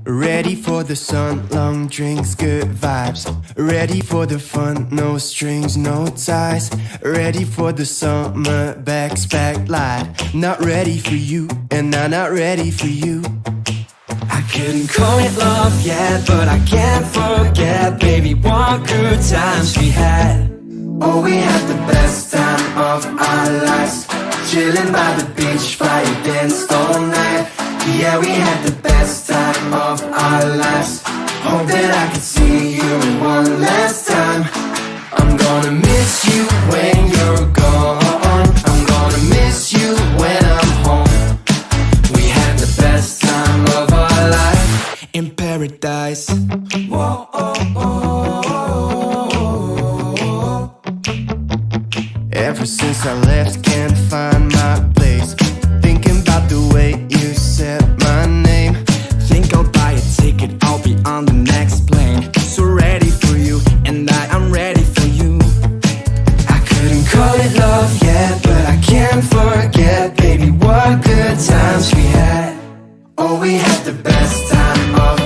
Ready for the sun, long drinks, good vibes. Ready for the fun, no strings, no ties. Ready for the summer, backlight. Not ready for you, and I'm not ready for you. I couldn't call it love yet, but I can't forget, baby, what good times we had. Oh, we had the best time of our lives, chilling by the beach, fire danced all night. Yeah, we had the best time of our lives. Hope that I could see you one last time. I'm gonna miss you when you're gone. I'm gonna miss you when I'm home. We had the best time of our life in paradise. Whoa, oh, oh, oh. Ever since I left, can't find my place. Thinking about the way you said my name. Think I'll buy a ticket, I'll be on the next plane. So ready for you, and I'm ready for you. I couldn't call it love yet, but I can't forget, baby, what good times we had. Oh, we had the best time of